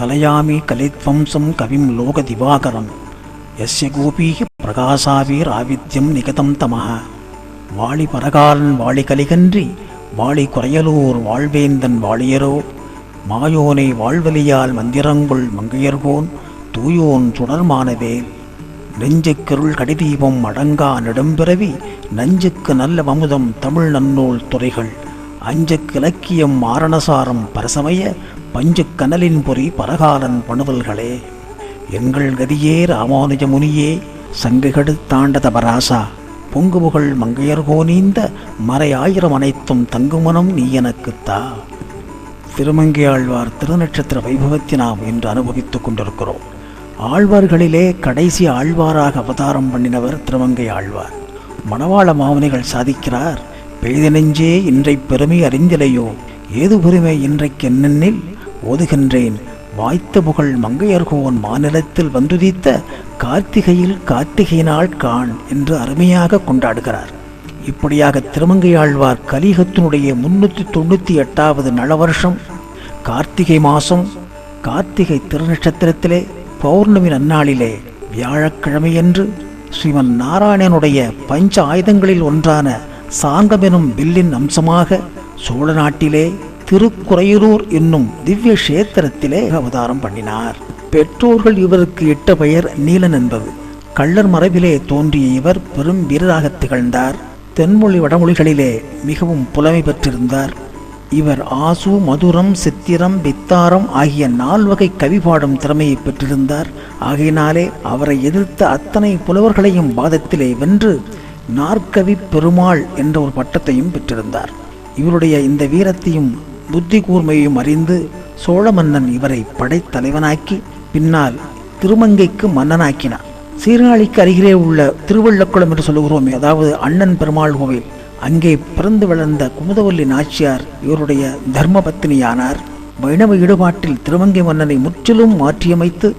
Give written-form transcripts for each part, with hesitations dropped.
கலயாமி கலித்வம்சம் கவிம் லோக திவாகரம் யஸ்ய கோபீஹி பிரகாசாவீர் ஆவித்யம் நிகதம் தமஹ. வாழி பரகாலன் வாழி கலிகன்றி வாழி குறையலூர் வாழ்வேந்தன் வாழியரோ மாயோனை வாழ்வலியால் மந்திரங்குள் மங்கையர்கோன் தூயோன் சுடர்மானவேல். நெஞ்சுக்கருள் கடிதீபம் அடங்கா நெடும்பிறவி நஞ்சுக்கு நல்ல அமுதம் தமிழ் நன்னூல் துறைகள் அஞ்சுக்கு இலக்கியம் மாரணசாரம் பரசமய பஞ்சுக் கனலின் பொறி பரகாலன் பணுவல்களே. எங்கள் கதியே ராமானுஜ முனியே சங்குகெடுத்தாண்ட தபராசா பொங்குபுகழ் மங்கையர்கோனீந்த மறை ஆயிரம் அனைத்தும் தங்குமனம் நீ எனக்குத்தா. திருமங்கையாழ்வார் திருநட்சத்திர வைபவத்தை நாம் இன்று அனுபவித்துக் கொண்டிருக்கிறோம். ஆழ்வார்களிலே கடைசி ஆழ்வாராக அவதாரம் பண்ணினவர் திருமங்கை ஆழ்வார். மணவாள மாமுனிகள் சாதிக்கிறார், பெய்த நெஞ்சே இன்றை பெருமை அறிந்திலையோ ஏது பெருமை இன்றைக்கு என்னென்னில் ஓதுகின்றேன் வாய்த்த புகழ் மங்கையர்கோன் மாநிலத்தில் வந்துதித்த கார்த்திகையில் கார்த்திகை நாள் காண் என்று அருமையாக கொண்டாடுகிறார். இப்படியாக திருமங்கையாழ்வார் கலியுகத்தினுடைய 398வது நலவருஷம் கார்த்திகை மாதம் கார்த்திகை திருநட்சத்திரத்திலே பௌர்ணமி நன்னாளிலே வியாழக்கிழமையன்று ஸ்ரீமன் நாராயணனுடைய பஞ்ச ஆயுதங்களில் ஒன்றான சாங்கமெனும் வில்லின் அம்சமாக சோழ நாட்டிலே திருக்குறையூர் என்னும் திவ்ய கஷேத்திரத்திலே அவதாரம் பண்ணினார். பெற்றோர்கள் இவருக்கு இட்ட பெயர் நீலன் என்பது. கள்ளர் மரபிலே தோன்றிய இவர் பெரும் வீரராக திகழ்ந்தார். தென்மொழி வடமொழிகளிலே மிகவும் புலமை பெற்றிருந்தார். இவர் ஆசு மதுரம் சித்திரம் வித்தாரம் ஆகிய 4 வகை கவி பாடும் திறமையை பெற்றிருந்தார். ஆகையினாலே அவரை எதிர்த்த அத்தனை புலவர்களையும் வாதத்திலே வென்று நாற்கவி பெருமாள் என்ற ஒரு பட்டத்தையும் பெற்றிருந்தார். இவருடைய இந்த வீரத்தையும் புத்தி கூர்மையையும் அறிந்து சோழ மன்னன் இவரை படைத்தலைவனாக்கி பின்னால் திருமங்கைக்கு மன்னனாக்கினார். சீர்காழிக்கு அருகிலே உள்ள திருவள்ளக்குளம் என்று சொல்லுகிறோமே, அதாவது அண்ணன் பெருமாள் கோவில், அங்கே பிறந்து வளர்ந்த குமுதவல்லி நாச்சியார் இவருடைய தர்மபத்தினியானார். வைணவ ஈடுபாட்டில் திருமங்கை மன்னனை முற்றிலும் மாற்றியமைத்து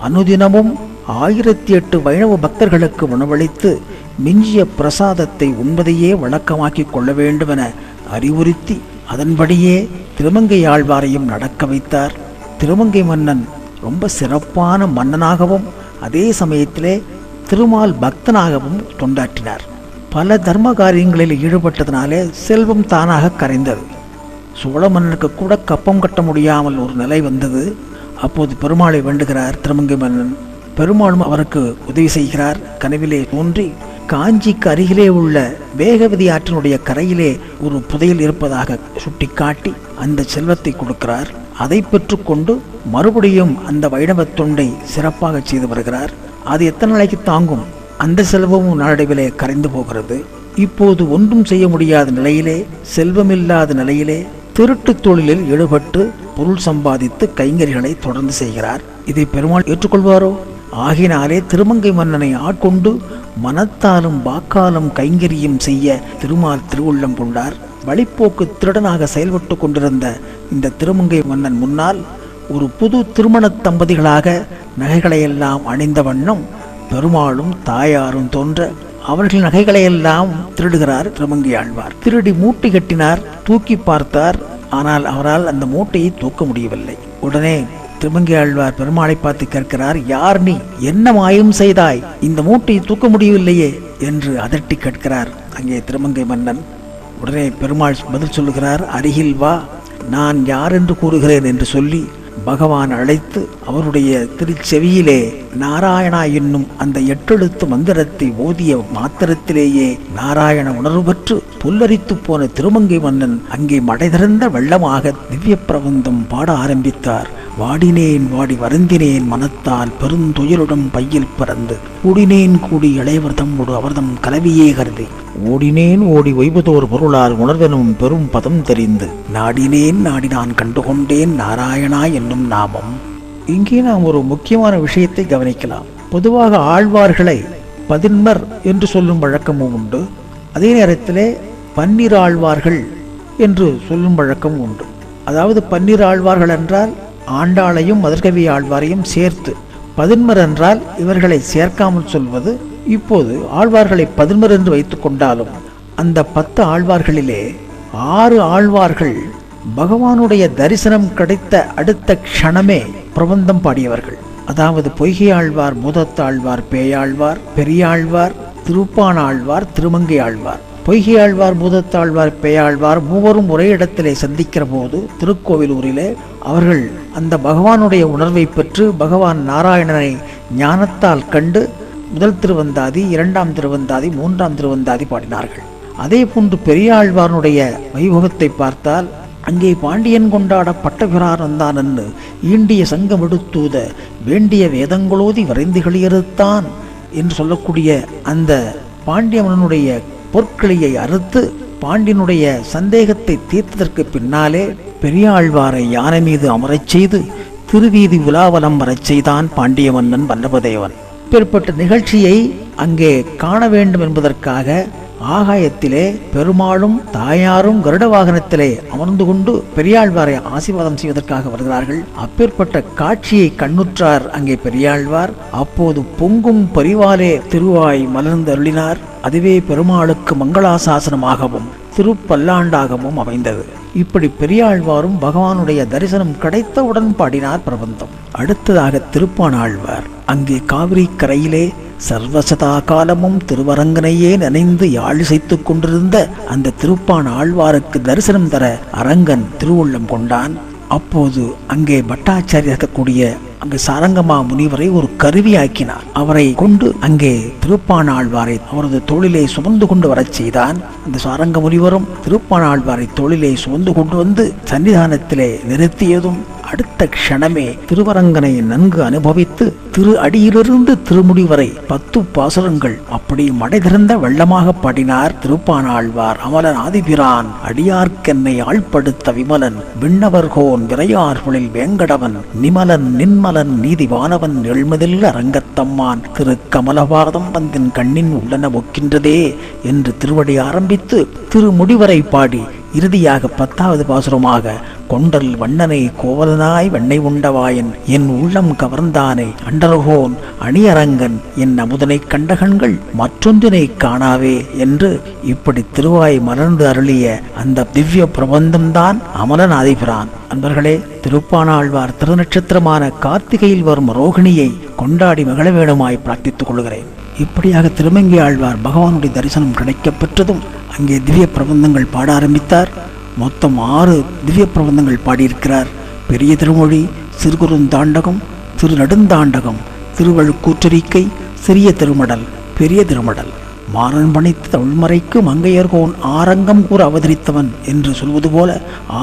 அனுதினமும் 1008 வைணவ பக்தர்களுக்கு உணவளித்து மிஞ்சிய பிரசாதத்தை உண்பதையே வழக்கமாக்கிக் கொள்ள வேண்டுமென அறிவுறுத்தி அதன்படியே திருமங்கை ஆழ்வாரையும் நடக்க வைத்தார். திருமங்கை மன்னன் ரொம்ப சிறப்பான மன்னனாகவும் அதே சமயத்திலே திருமால் பக்தனாகவும் தொண்டாற்றினார். பல தர்ம காரியங்களில் ஈடுபட்டதினாலே செல்வம் தானாக கரைந்தது. சோழ மன்னனுக்கு கூட கப்பம் கட்ட முடியாமல் ஒரு நிலை வந்தது. அப்போது பெருமாளை வேண்டுகிறார் திருமங்கை மன்னன். பெருமாளும் அவருக்கு உதவி செய்கிறார். கனவிலே தோன்றி காஞ்சிக்கு அருகிலே உள்ள வேகவதி ஆற்றினுடைய கரையிலே ஒரு புதையல் இருப்பதாக சுட்டிக்காட்டி அந்த செல்வத்தை கொடுக்கிறார். அதை பெற்றுக்கொண்டு மறுபடியும் அந்த வைணவ தொண்டை சிறப்பாக செய்து வருகிறார். அது எத்தனை நாளைக்கு தாங்கும்? அந்த செல்வமும் நாளடைவிலே கரைந்து போகிறது. இப்போது ஒன்றும் செய்ய முடியாத நிலையிலே, செல்வமில்லாத நிலையிலே திருட்டு தொழிலில் ஈடுபட்டு பொருள் சம்பாதித்து கைங்கரிகளை தொடர்ந்து செய்கிறார். இதை பெருமாள் ஏற்றுக்கொள்வாரோ? ஆகினாலே திருமங்கை மன்னனை ஆட்கொண்டு மனத்தாலும் வாக்காலும் கைங்கரியம் செய்ய திருமால் திருவுள்ளம் கொண்டார். வழிப்போக்கு திருடனாக செயல்பட்டு கொண்டிருந்த இந்த திருமங்கை மன்னன் முன்னால் ஒரு புது திருமண தம்பதிகளாக நகைகளையெல்லாம் அணிந்த வண்ணம் பெருமாளும் தாயாரும் தோன்ற அவர்கள் நகைகளையெல்லாம் திருடுகிறார் திருமங்கை ஆழ்வார். திருடி மூட்டை கட்டினார், தூக்கி பார்த்தார். ஆனால் அவரால் அந்த மூட்டையை தூக்க முடியவில்லை. உடனே திருமங்கை ஆழ்வார் பெருமாளை பார்த்து கேட்கிறார், யார் நீ? என்ன மாயம் செய்தாய்? இந்த மூட்டையை தூக்க முடியவில்லையே என்று அதட்டி கேட்கிறார் அங்கே திருமங்கை மன்னன். உடனே பெருமாள் பதில் சொல்லுகிறார், அருகில் வா, நான் யார் என்று கூறுகிறேன் என்று சொல்லி பகவான் அழைத்து அவருடைய திருச்செவியிலே நாராயணா என்னும் அந்த 8 எழுத்து மந்திரத்தை ஓதிய மாத்திரத்திலேயே நாராயண உணர்வு பெற்று புல்லரித்து போன திருமங்கை மன்னன் அங்கே மடை திறந்த வெள்ளமாக திவ்ய பிரபந்தம் பாட ஆரம்பித்தார். வாடினேன் வாடி வருந்தினேன் மனத்தால் பெருந்துயருடன் பையில் பிறந்து கூடினேன் கூடி இளையவர் தம்மோடு அவர்தம் கலவியே கருதி ஓடினேன் ஓடி ஒய்வதோர் பொருளால் உணர்வெனும் பெரும் பதம் தெரிந்து நாடினேன் நாடி நான் கண்டுகொண்டேன் நாராயணா என்னும் நாமம். இங்கே நாம் ஒரு முக்கியமான விஷயத்தை கவனிக்கலாம். பொதுவாக ஆழ்வார்களை பதின்மர் என்று சொல்லும் வழக்கமும் உண்டு. அதே நேரத்திலே 12 ஆழ்வார்கள் என்று சொல்லும் வழக்கம் உண்டு. அதாவது 12 ஆழ்வார்கள் என்றால் ஆண்டாளையும் மதுர்கவி ஆழ்வாரையும் சேர்த்து, 11 என்றால் இவர்களை சேர்க்காமல் சொல்வது. இப்போது ஆழ்வார்களை 11 என்று வைத்துக் கொண்டாலும் அந்த 10 ஆழ்வார்களிலே 6 ஆழ்வார்கள் பகவானுடைய தரிசனம் கிடைத்த அடுத்த க்ஷணமே பிரபந்தம் பாடியவர்கள். அதாவது பொய்கை ஆழ்வார், பூதத்தாழ்வார், பேயாழ்வார், பெரியாழ்வார், திருப்பானாழ்வார், திருமங்கை ஆழ்வார். பொய்கை ஆழ்வார், பூதத்தாழ்வார், பேயாழ்வார் மூவரும் ஒரே இடத்திலே சந்திக்கிற போது திருக்கோவிலூரிலே அவர்கள் அந்த பகவானுடைய உணர்வை பெற்று பகவான் நாராயணனை ஞானத்தால் கண்டு முதல் திருவந்தாதி, இரண்டாம் திருவந்தாதி, மூன்றாம் திருவந்தாதி பாடினார்கள். அதே போன்று பெரியாழ்வாருடைய வைபவத்தை பார்த்தால் அங்கே பாண்டியன் கொண்டாட பட்டபிரான் வந்தான் என்று ஈண்டிய சங்கம் எடுத்தூத வேண்டிய வேதங்களோதி வரைந்துகளியறுத்தான் என்று சொல்லக்கூடிய அந்த பாண்டியவனுடைய பொற்கிளியை அறுத்து பாண்டியனுடைய சந்தேகத்தை தீர்த்ததற்கு பின்னாலே பெரியாழ்வாரை யானை மீது அமரச் செய்து திருவீதி உலாவலம் வரச் செய்தான் பாண்டிய மன்னன் வல்லபதேவன். இப்பேற்பட்ட நிகழ்ச்சியை அங்கே காண வேண்டும் என்பதற்காக ஆகாயத்திலே பெருமாளும் தாயாரும் கருட வாகனத்திலே அமர்ந்து கொண்டு பெரியாழ்வாரை ஆசீர்வாதம் செய்வதற்காக வருகிறார்கள். அப்பேற்பட்ட காட்சியை கண்ணுற்றார் அங்கே பெரியாழ்வார். அப்போது பொங்கும் பரிவாலே திருவாய் மலர்ந்து அருளினார். அதுவே பெருமாளுக்கு மங்களாசாசனமாகவும் திருப்பல்லாண்டாகவும் அமைந்தது. இப்படி பெரியாழ்வாரும் பகவானுடைய தரிசனம் கிடைத்தவுடன் பாடினார் பிரபந்தம். அடுத்ததாக திருப்பானாழ்வார் அங்கே காவிரி கரையிலே சர்வசதா காலமும் திருவரங்கனையே நினைந்து யாழிசைத்து கொண்டிருந்த அந்த திருப்பான் ஆழ்வாருக்கு தரிசனம் தர அரங்கன் திருவுள்ளம் கொண்டான். அப்போது அங்கே பட்டாச்சாரி இருக்கக்கூடிய அங்கு சாரங்கமா முனிவரை ஒரு கருவியாக்கினார். அவரை கொண்டு அங்கே திருப்பானாழ்வாரை அவரது தோளிலே சுமந்து கொண்டு வரச் செய்தான். அந்த சாரங்க முனிவரும் திருப்பானாழ்வாரை தோளிலே சுமந்து கொண்டு வந்து சன்னிதானத்திலே நிறுத்தியதும் அடுத்த க்ஷணமே திருவரங்கனை நன்கு அனுபவித்து திரு அடியிலிருந்து திருமுடி வரை 10 பாசுரங்கள் அப்படி மடை திறந்த வெள்ளமாக பாடினார் திருப்பானாழ்வார். அமலன் ஆதிபிரான் அடியார்க்கென்னை ஆழ்படுத்த விமலன் விண்ணவர்கோன் விரையார்களில் வேங்கடவன் நிமலன் நின்மலன் நீதிவானவன் எழுமதில் அரங்கத்தம்மான் திரு கமலபாதம் வந்தின் கண்ணின் உள்ளன ஒக்கின்றதே என்று திருவடி ஆரம்பித்து திருமுடிவரை பாடி இறுதியாக 10வது பாசுரமாக கொண்டல் வண்ணனை கோவலனாய் வெண்ணை உண்டவாயன் என் உள்ளம் கவர்ந்தானை அண்டர்கோன் அணியரங்கன் என் அமுதனை கண்டகண்கள் மற்றொன்றினை காணாவே என்று இப்படி திருவாய் மலர்ந்து அருளிய அந்த திவ்ய பிரபந்தம்தான் அமலன் ஆதிபிரான். அன்பர்களே, திருப்பானாழ்வார் திருநட்சத்திரமான கார்த்திகையில் வரும் ரோகிணியை கொண்டாடி மகிழ வேண்டுமாய் பிரார்த்தித்துக் கொள்கிறேன். இப்படியாக திருமங்கை ஆழ்வார் பகவானுடைய தரிசனம் கிடைக்கப் பெற்றதும் அங்கே திவ்ய பிரபந்தங்கள் பாட ஆரம்பித்தார். மொத்தம் 6 திவ்ய பிரபந்தங்கள் பாடியிருக்கிறார். பெரிய திருமொழி, சிறுகுறுந்தாண்டகம், திருநெடுந்தாண்டகம், திருவழுக்கூற்றறிக்கை, சிறிய திருமடல், பெரிய திருமடல். மாறன் பணித்த தமிழ்மறைக்கு மங்கையர்கோன் ஆரங்கம் கூற அவதரித்தவன் என்று சொல்வது போல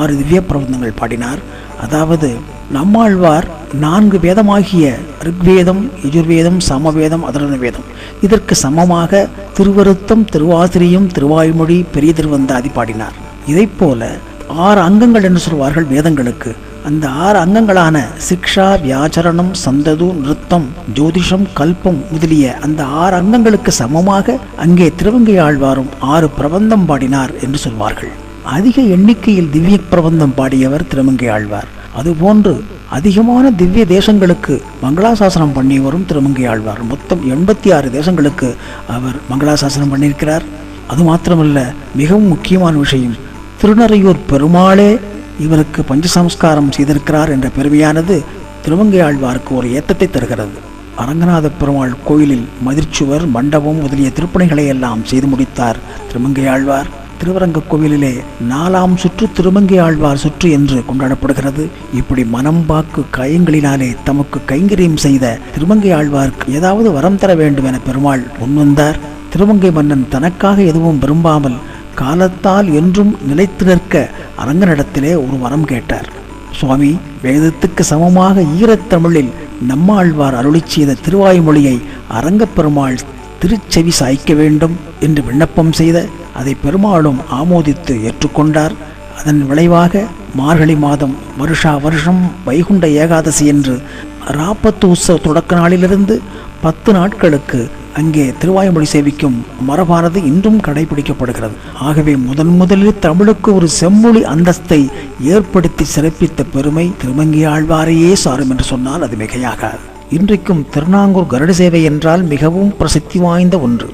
6 திவ்ய பிரபந்தங்கள் பாடினார். அதாவது நம்மாழ்வார் 4 வேதமாகிய ரிக்வேதம், யஜுர்வேதம், சாமவேதம், அதர்வண வேதம் இதற்கு சமமாக திருவருத்தம், திருவாசிரியம், திருவாய்மொழி, பெரிய திருவந்தாதி பாடினார். இதை போல 6 அங்கங்கள் என்று சொல்வார்கள் வேதங்களுக்கு. அந்த 6 அங்கங்களான சிக்ஷா, வியாச்சரணம், சந்தது, நிருத்தம், ஜோதிஷம், கல்பம் முதலிய அந்த 6 அங்கங்களுக்கு சமமாக அங்கே திருவங்கை ஆழ்வாரும் 6 பிரபந்தம் பாடினார் என்று சொல்வார்கள். அதிக எண்ணிக்கையில் திவ்ய பிரபந்தம் பாடியவர் திருமங்கை ஆழ்வார். அதுபோன்று அதிகமான திவ்ய தேசங்களுக்கு மங்களாசாசனம் பண்ணியவரும் திருமங்கை ஆழ்வார். மொத்தம் 86 தேசங்களுக்கு அவர் மங்களாசாசனம் பண்ணியிருக்கிறார். அது மாத்திரமல்ல, மிகவும் முக்கியமான விஷயம், திருநறையூர் பெருமாளே இவருக்கு பஞ்சசம்ஸ்காரம் செய்திருக்கிறார் என்ற பெருமையானது திருமங்கை ஆழ்வாருக்கு ஒரு ஏத்தத்தை தருகிறது. அரங்கநாத பெருமாள் கோயிலில் மதிர்ச்சுவர், மண்டபம் முதலிய திருப்பணிகளை எல்லாம் செய்து முடித்தார் திருமங்கை ஆழ்வார். திருவரங்க கோவிலிலே 4ஆம் சுற்று திருமங்கை ஆழ்வார் சுற்று என்று கொண்டாடப்படுகிறது. இப்படி மனம் வாக்கு காயங்களினாலே தமக்கு கைங்கரியம் செய்த திருமங்கை ஆழ்வாருக்கு ஏதாவது வரம் தர வேண்டும் என பெருமாள் முன்வந்தார். திருமங்கை மன்னன் தனக்காக எதுவும் விரும்பாமல் காலத்தால் என்றும் நிலைத்து நிற்க அரங்கனிடத்திலே ஒரு வரம் கேட்டார். சுவாமி, வேதத்துக்கு சமமாக ஈரத்தமிழில் நம்மாழ்வார் அருளி செய்த திருவாய்மொழியை அரங்கப்பெருமாள் திருச்செவி சாய்க்க வேண்டும் என்று விண்ணப்பம் செய்த அதை பெருமாளும் ஆமோதித்து ஏற்றுக்கொண்டார். அதன் விளைவாக மார்கழி மாதம் வருஷா வருஷம் வைகுண்ட ஏகாதசி என்று ராப்பத்து உற்சவ தொடக்க நாளிலிருந்து 10 நாட்களுக்கு அங்கே திருவாய்மொழி சேவிக்கும் மரபானது இன்றும் கடைபிடிக்கப்படுகிறது. ஆகவே முதலில் தமிழுக்கு ஒரு செம்மொழி அந்தஸ்தை ஏற்படுத்தி சிறப்பித்த பெருமை திருமங்கை ஆழ்வாரையே சாரும் என்று சொன்னால் அது மிகையாகாது. இன்றைக்கும் திருநாங்கூர் கருட சேவை என்றால் மிகவும் பிரசித்தி வாய்ந்த ஒன்று.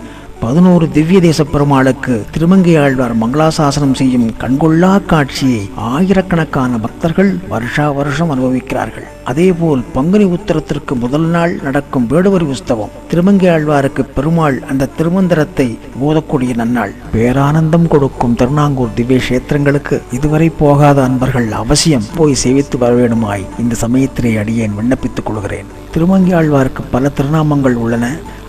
11 திவ்ய தேச பெருமாளுக்கு திருமங்கை ஆழ்வார் மங்களாசாசனம் செய்யும் கண்கொள்ளா காட்சியை ஆயிரக்கணக்கான பக்தர்கள் வருஷா வருஷம் அனுபவிக்கிறார்கள். அதேபோல் பங்குனி உத்தரத்திற்கு முதல் நாள் நடக்கும் வேடுவரி உற்சவம் திருமங்கை ஆழ்வாருக்கு பெருமாள் அந்த திருமந்திரத்தை ஓதக்கூடிய நன்னாள். பேரானந்தம் கொடுக்கும் திருநாங்கூர் திவ்ய கஷேத்திரங்களுக்கு இதுவரை போகாத அன்பர்கள் அவசியம் போய் சேவித்து வர வேண்டுமாய் இந்த சமயத்திலே அடியேன் விண்ணப்பித்துக் கொள்கிறேன். திருமங்கை ஆழ்வாருக்கு பல திருநாமங்கள் உள்ளன.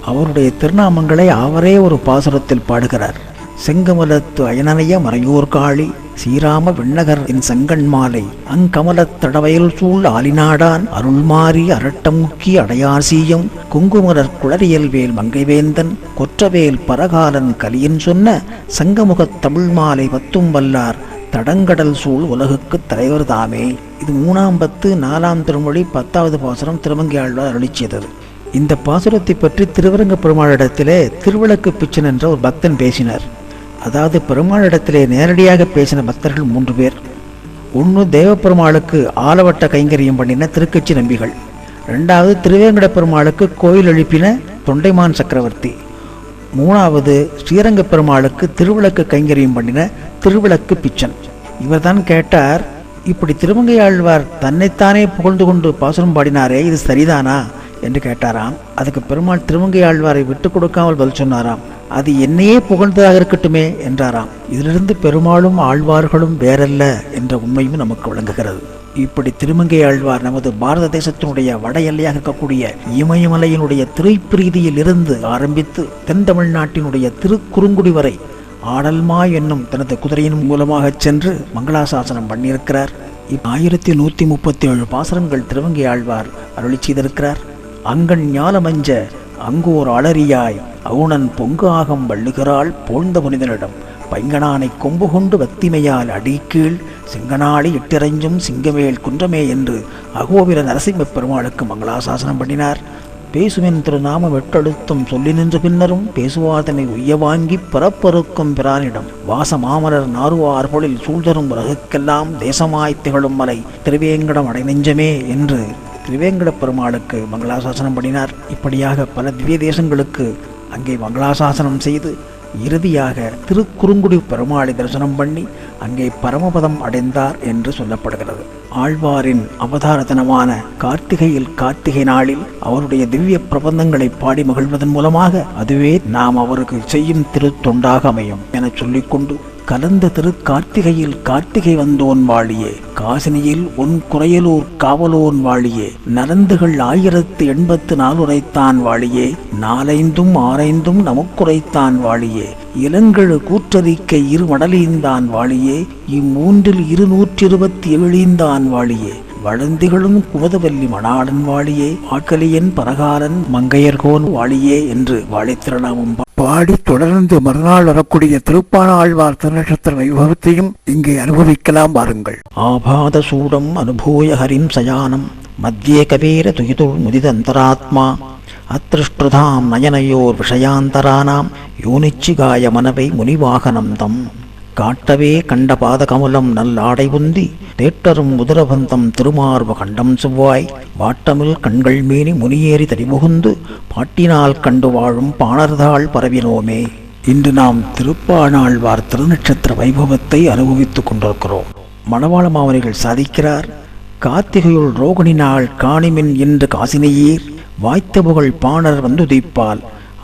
அவருடைய திருநாமங்களை அவரே ஒரு பாசுரத்தில் பாடுகிறார். செங்கமலத்து அயனனைய மறையூர் காளி ஸ்ரீராம விண்ணகர் என் செங்கண் மாலை அங்கமலத் தடவயல் சூழ் ஆலிநாடான் அருள்மாறி அரட்டமுக்கி அடையாசீயம் குங்குமரர் குளறியல் வேல் மங்கைவேந்தன் கொற்றவேல் பரகாலன் கலியன் சொன்ன சங்கமுகத் தமிழ் மாலை பத்தும் வல்லார் தடங்கடல் சூழ் உலகுக்கு தலைவர் தாமே. இது 3ஆம் பத்து 4ஆம் திருமொழி 10வது பாசுரம் திருமங்கை ஆழ்வார் அருளிச்செய்தது. இந்த பாசுரத்தை பற்றி திருவரங்க பெருமாளிடத்திலே திருவிளக்கு பிச்சன் என்ற ஒரு பக்தன் பேசினார். அதாவது பெருமாளிடத்திலே நேரடியாக பேசின பக்தர்கள் 3 பேர். ஒன்று தேவப்பெருமாளுக்கு ஆலவட்ட கைங்கரியம் பண்ணின திருக்கட்சி நம்பிகள். 2வது திருவேங்கட பெருமாளுக்கு கோயில் எழுப்பின தொண்டைமான் சக்கரவர்த்தி. 3வது ஸ்ரீரங்க பெருமாளுக்கு திருவிளக்கு கைங்கரியம் பண்ணின திருவிளக்கு பிச்சன். இவர் தான் கேட்டார், இப்படி திருமங்கை ஆழ்வார் தன்னைத்தானே புகழ்ந்து கொண்டு பாசுரம் பாடினாரே, இது சரிதானா என்று கேட்டாராம். அதுக்கு பெருமாள் திருமங்கை ஆழ்வாரை விட்டு கொடுக்காமல் பதில் சொன்னாராம், அது என்னையே புகழ்ந்ததாக இருக்கட்டுமே என்றாராம். இதிலிருந்து பெருமாளும் ஆழ்வார்களும் வேறல்ல என்ற உண்மையும் நமக்கு விளங்குகிறது. இப்படி திருமங்கை ஆழ்வார் நமது பாரத தேசத்தினுடைய வட எல்லையாக இருக்கக்கூடிய இமயமலையினுடைய திரைப்பிரீதியில் இருந்து ஆரம்பித்து தென் தமிழ்நாட்டினுடைய திருக்குறுங்குடி வரை ஆடல்மா என்னும் தனது குதிரையின் மூலமாக சென்று மங்களாசாசனம் பண்ணியிருக்கிறார். 1137 பாசனங்கள் திருமங்கை ஆழ்வார் அருளி செய்திருக்கிறார். அங்கண் ஞாலமஞ்ச அங்கோர் அலறியாய் அவுணன் பொங்கு ஆகம் வள்ளுகிறாள் போழ்ந்த புனிதனிடம் பைங்கனானை கொம்பு கொண்டு வத்திமையால் அடிக்கீழ் சிங்கனாளி இட்டிறைஞ்சும் சிங்கமேல் குன்றமே என்று அகோபில நரசிம்ம பெருமாளுக்கு மங்களாசாசனம் பண்ணினார். பேசுமென் திருநாமம் எட்டெழுத்தும் சொல்லி நின்று பின்னரும் பேசுவாதனை உய்ய வாங்கி பிறப்பறுக்கும் பிரானிடம் வாச மாமலர் நாருவார் பொழில் சூழ்தரும் உலகுக்கெல்லாம் தேசமாய் திகழும் மலை திருவேங்கடம் அடை நெஞ்சமே என்று திருவேங்கட பெருமாளுக்கு மங்களாசாசனம் பண்ணினார். இப்படியாக பல திவ்ய தேசங்களுக்கு அங்கே மங்களாசாசனம் செய்து இறுதியாக திருக்குறுங்குடி பெருமாளை தரிசனம் பண்ணி அங்கே பரமபதம் அடைந்தார் என்று சொல்லப்படுகிறது. ஆழ்வாரின் அவதார தினமான கார்த்திகையில் கார்த்திகை நாளில் அவருடைய திவ்ய பிரபந்தங்களை பாடி மகிழ்வதன் மூலமாக அதுவே நாம் அவருக்கு செய்யும் திருத்தொண்டாக அமையும் என சொல்லிக்கொண்டு கலந்த திரு கார்த்திகையில் கார்த்திகை வந்தோன் வாழியே காசினியில் உன் குறையலூர் காவலோன் வாழியே நரந்துகள் 1084 உரைத்தான் வாழியே 4 6 நமக்குரைத்தான் வாழியே இளங்கழு கூற்றறிக்கை 2 மடலீந்தான் வாழியே இம்மூன்றில் 227 வாழியே வளந்திகளும் குமதவல்லி மணாளன் வாழியே ஆட்களியன் பரகாலன் மங்கையர்கோன் வாழியே என்று வாழைத்திருநாமம் பாடி தொடர்ந்து மறுநாள் வரக்கூடிய திருப்பான ஆழ்வார் திருநட்சத்திர வைபவத்தையும் இங்கே அனுபவிக்கலாம் பாருங்கள். ஆபாத சூடம் அனுபூய ஹரிம் சயானம் மத்தியே கபீர துயிதுள் முதிதந்தராத்மா அத்ருஷ்டுதாம் நயனையோர் விஷயாந்தரானாம் யோனிச்சிகாய மனவை முனிவாகனம் தம் காட்டவே கண்ட பாதகமலம் நல்லாடை உந்தி தேட்டரும் உதரபந்தம் திருமார்ப கண்டம் செவ்வாய் வாட்டமில் கண்கள் மீனி முனியேறி தடிமுகுந்து பாட்டினால் கண்டு வாழும் பாணர்தாள் பரவினோமே. இன்று நாம் திருப்பாணாழ்வார் திருநட்சத்திர வைபவத்தை அனுபவித்துக் கொண்டிருக்கிறோம். மணவாள மாமனிகள் சாதிக்கிறார், கார்த்திகையுள் ரோகிணி நாள் காணிமின் என்று காசினியீர் வாய்த்த புகழ் பாணர் வந்துதிப்பால்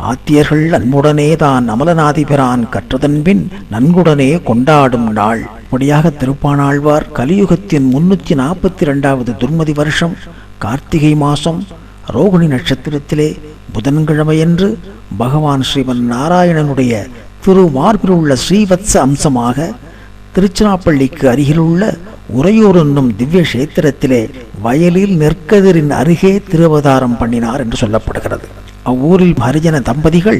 ஆத்தியர்கள் அன்புடனே தான் அமலநாதிபிரான் கற்றதன்பின் நன்குடனே கொண்டாடும் நாள். இப்படியாக திருப்பாணாழ்வார் கலியுகத்தின் 342வது துர்மதி வருஷம் கார்த்திகை மாசம் ரோகிணி நட்சத்திரத்திலே புதன்கிழமையன்று பகவான் ஸ்ரீமன் நாராயணனுடைய திருமார்பில் உள்ள ஸ்ரீவத்ச அம்சமாக திருச்சிராப்பள்ளிக்கு அருகிலுள்ள உறையூர் என்னும் திவ்ய கஷேத்திரத்திலே வயலில் நெற்கதிரின் அருகே திருவதாரம் பண்ணினார் என்று சொல்லப்படுகிறது. அவ்வூரில் ஹரிஜன தம்பதிகள்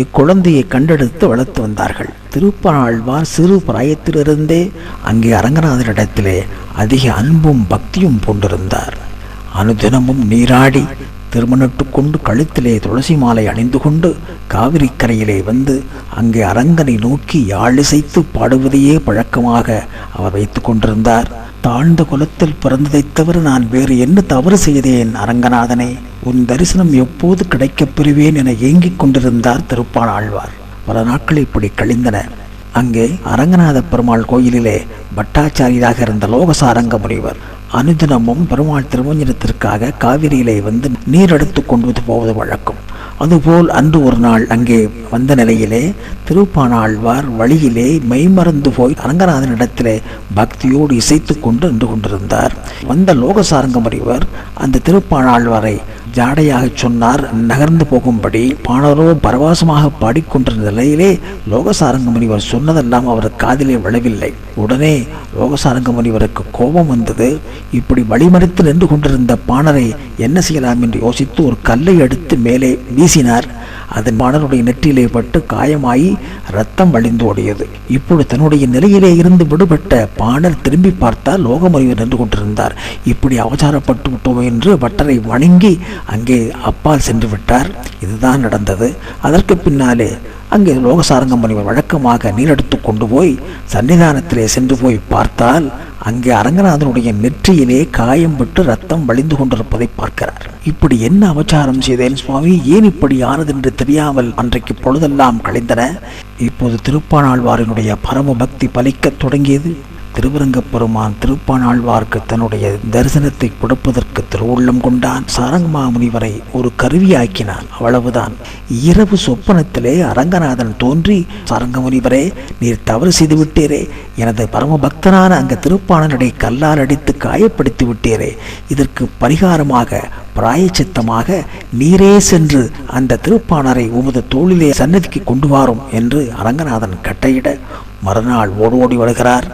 இக்குழந்தையை கண்டெடுத்து வளர்த்து வந்தார்கள். திருப்பாணாழ்வார் சிறு பிராயத்திலிருந்தே அங்கே அரங்கநாதரிடத்திலே அதிக அன்பும் பக்தியும் பூண்டிருந்தார். அனுதினமும் நீராடி திருமணட்டு கொண்டு கழுத்திலே துளசி மாலை அணிந்து கொண்டு காவிரி கரையிலே வந்து அங்கே அரங்கனை நோக்கி யாழிசைத்து பாடுவதையே பழக்கமாக அவர் வைத்து கொண்டிருந்தார். தாழ்ந்த குலத்தில் பிறந்ததைத் தவிர நான் வேறு என்ன தவறு செய்தேன் அரங்கநாதனே, உன் தரிசனம் எப்போது கிடைக்கப் பெறுவேன் என ஏங்கிக் கொண்டிருந்தார் திருப்பாணாழ்வார். பல நாட்கள் இப்படி கழிந்தன. அங்கே அரங்கநாத பெருமாள் கோயிலிலே பட்டாச்சாரியராக இருந்த லோகசாரங்க முனிவர் அனுதினமும் பெருமாள் திருமஞ்சனத்திற்காக காவிரியிலே வந்து நீர் எடுத்து கொண்டு போவது வழக்கம். அதுபோல் அன்று ஒரு நாள் அங்கே வந்த நிலையிலே திருப்பாணாழ்வார் வழியிலே மெய்மறந்து போய் அரங்கநாதனிடத்திலே பக்தியோடு இசைத்து கொண்டு நின்று கொண்டிருந்தார். வந்த லோகசாரங்க முனிவர் அந்த திருப்பாணாழ்வாரை ஜாடையாக சொன்னார் நகர்ந்து போகும்படி. பாணரோ பரவாசமாக பாடிக்கொண்டிருந்த நிலையிலே லோகசாரங்க முனிவர் சொன்னதெல்லாம் அவர் காதிலே விழவில்லை. உடனே லோகசாரங்க முனிவருக்கு கோபம் வந்தது. இப்படி வழிமறித்து நின்று கொண்டிருந்த பாணரை என்ன செய்யலாம் என்று யோசித்து ஒரு கல்லை எடுத்து மேலே வீசினார். அதன் பாணருடைய நெற்றியிலே பட்டு காயமாயி ரத்தம் வழிந்து ஓடியது. இப்பொழுது தன்னுடைய நிலையிலே இருந்து விடுபட்ட பாணர் திரும்பி பார்த்தால் லோகமுனிவர் நின்று கொண்டிருந்தார். இப்படி அவசாரப்பட்டு விட்டோம் என்று பட்டரை வணங்கி அங்கே அப்பால் சென்று விட்டார். இதுதான் நடந்தது. அதற்கு பின்னாலே அங்கே லோகசாரங்க முனிவர் வழக்கமாக நீரெடுத்து கொண்டு போய் சன்னிதானத்திலே சென்று போய் பார்த்தால் அங்கே அரங்கநாதனுடைய நெற்றியிலே காயம் விட்டு ரத்தம் வழிந்து கொண்டிருப்பதை பார்க்கிறார். இப்படி என்ன அபச்சாரம் செய்தேன் சுவாமி, ஏன் இப்படி ஆனது என்று தெரியாமல் அன்றைக்கு பொழுதெல்லாம் கழிந்தன. இப்போது திருப்பாணாழ்வாரினுடைய பரம பக்தி பலிக்கத் தொடங்கியது. திருவரங்கப் பெருமான் திருப்பாணாழ்வார்க்கு தன்னுடைய தரிசனத்தை கொடுப்பதற்கு திருவுள்ளம் கொண்டான். சாரங்கமா முனிவரை ஒரு கருவியாக்கினான். அவ்வளவுதான். இரவு சொப்பனத்திலே அரங்கநாதன் தோன்றி, சாரங்க முனிவரே, நீர் தவறு செய்து விட்டீரே, எனது பரம பக்தனான அங்க திருப்பாணனை கல்லால் அடித்து காயப்படுத்தி விட்டீரே, இதற்கு பரிகாரமாக பிராயச்சித்தமாக நீரே சென்று அந்த திருப்பாணரை உமது தோளிலே சன்னதிக்கு கொண்டு வாரும் என்று அரங்கநாதன் கட்டையிட மறுநாள் ஓடோடி வருகிறார்.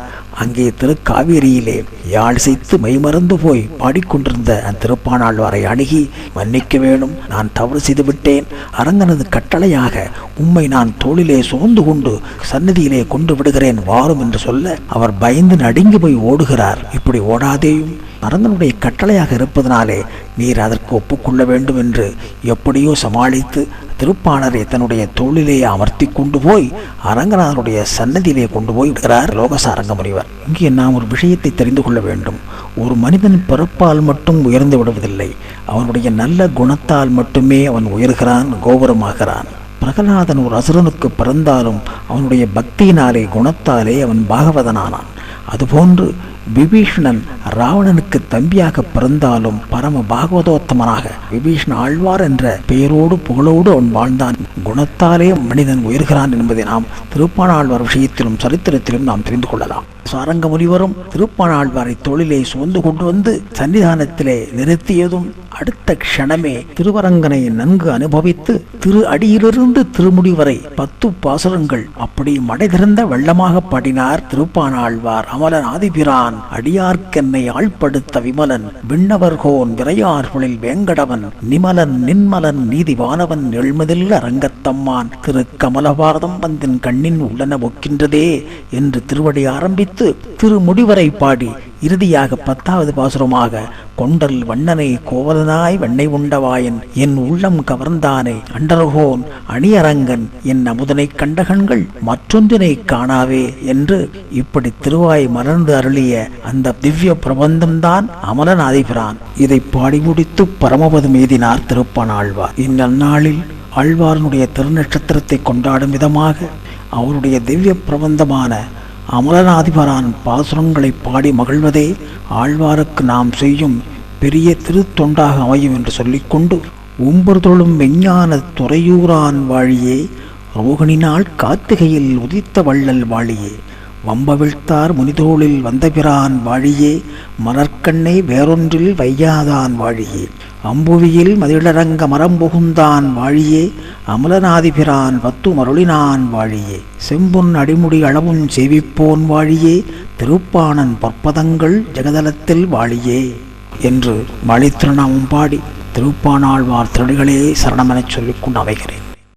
அங்கே திருக்காவேரியிலே யாழ் செய்து மெய்மறந்து போய் பாடிக்கொண்டிருந்த அந்த திருப்பாணாழ்வாரை அணுகி, மன்னிக்க வேணும், நான் தவறு செய்து விட்டேன். அரங்கனது கட்டளையாக உம்மை நான் தோளிலே சுமந்து கொண்டு சன்னதியிலே கொண்டு விடுகிறேன், வாரும் என்று சொல்ல அவர் பயந்து நடுங்கி போய் ஓடுகிறார். இப்படி ஓடாதேயும், அரங்கனுடைய கட்டளையாக இருப்பதனாலே நீர் அதற்கு ஒப்புக்கொள்ள வேண்டும் என்று எப்படியோ சமாளித்து திருப்பாணரை தன்னுடைய தோளிலே அமர்த்தி கொண்டு போய் அரங்கநாதனுடைய சன்னதியிலே கொண்டு போய் விடுகிறார் லோகசாரங்க முனிவர். இங்கே நாம் ஒரு விஷயத்தை தெரிந்து கொள்ள வேண்டும். ஒரு மனிதன் பிறப்பால் மட்டும் உயர்ந்து விடுவதில்லை, அவனுடைய நல்ல குணத்தால் மட்டுமே அவன் உயர்கிறான், கோபுரமாகிறான். பிரகலாதன் ஒரு அசுரனுக்கு பிறந்தாலும் அவனுடைய பக்தியினாலே குணத்தாலே அவன் பாகவதனானான். அதுபோன்று விபீஷணன் ராவணனுக்கு தம்பியாக பிறந்தாலும் பரம பாகவதோத்தமனாக விபீஷண ஆழ்வார் என்ற பெயரோடு புகழோடு அவன் வாழ்ந்தான். குணத்தாலே மனிதன் உயர்கிறான் என்பதை நாம் திருப்பாணாழ்வார் விஷயத்திலும் சரித்திரத்திலும் நாம் தெரிந்து கொள்ளலாம். சாரங்க முனிவரும் திருப்பாணாழ்வாரை தோளிலே சுமந்து கொண்டு வந்து சன்னிதானத்திலே நிறுத்தியதும் அடுத்த க்ஷணமே திருவரங்கனை நன்கு அனுபவித்து திரு அடியிலிருந்து திருமுடி வரை 10 பாசுரங்கள் அப்படி மடை திறந்த வெள்ளமாக பாடினார் திருப்பாணாழ்வார். அமலன் ஆதிபிரான் அடியார்க்கென்னை ஆழ்படுத்த விமலன் விண்ணவர்கோன் விரையார்களில் வேங்கடவன் நிமலன் நின்மலன் நீதிவானவன் எழுமதில் அரங்கத்தம்மான் திரு கமலபாரதம் வந்தின் கண்ணின் உள்ளன ஒக்கின்றதே என்று திருவடி ஆரம்பித்து திருமுடிவரை பாடி இறுதியாக 10வது பாசுரமாக கொண்டல் வண்ணனை கோவலனாய் வெண்ணை உண்டவாயன் என் உள்ளம் கவர்ந்தானே அண்டர்கோன் அணியரங்கன் என் அமுதனை கண்டகண்கள் மற்றொன்றினை காணாவே என்று இப்படி திருவாய் மலர்ந்து அருளிய அந்த திவ்ய பிரபந்தம்தான் அமலன் ஆதிபிரான். இதை பாடி முடித்து பரமபதம் எய்தினார் திருப்பாணாழ்வார். இந்நன்னாளில் ஆழ்வாரனுடைய திருநட்சத்திரத்தை கொண்டாடும் விதமாக அவருடைய திவ்ய பிரபந்தமான அமலநாதிபரான் பாசுரங்களை பாடி மகிழ்வதே ஆழ்வாருக்கு நாம் செய்யும் பெரிய திருத்தொண்டாக அமையும் என்று சொல்லிக்கொண்டு, உம்பர்தொழும் விஞ்ஞான துறையூரான் வாழியே, ரோகிணினால் கார்த்திகையில் உதித்த வள்ளல் வாழியே, வம்பவிழ்த்தார் முனிதோளில் வந்தபிரான் வாழியே, மலர்க்கண்ணை வேறொன்றில் வையாதான் வாழியே, அம்புவியில் மதிலரங்க மரம்புகுந்தான் வாழியே, அமலநாதிபிரான் 10 மருளினான் வாழியே, செம்பொன் அடிமுடி அளவும் சேவிப்போன் வாழியே, திருப்பாணன் பற்பதங்கள் ஜெகதலத்தில் வாழியே என்று மழித்திருநாமம் பாடி திருப்பாணாழ்வார் திருடிகளே சரணமெனச் சொல்லிக்கொண்டு அமைகிறேன்.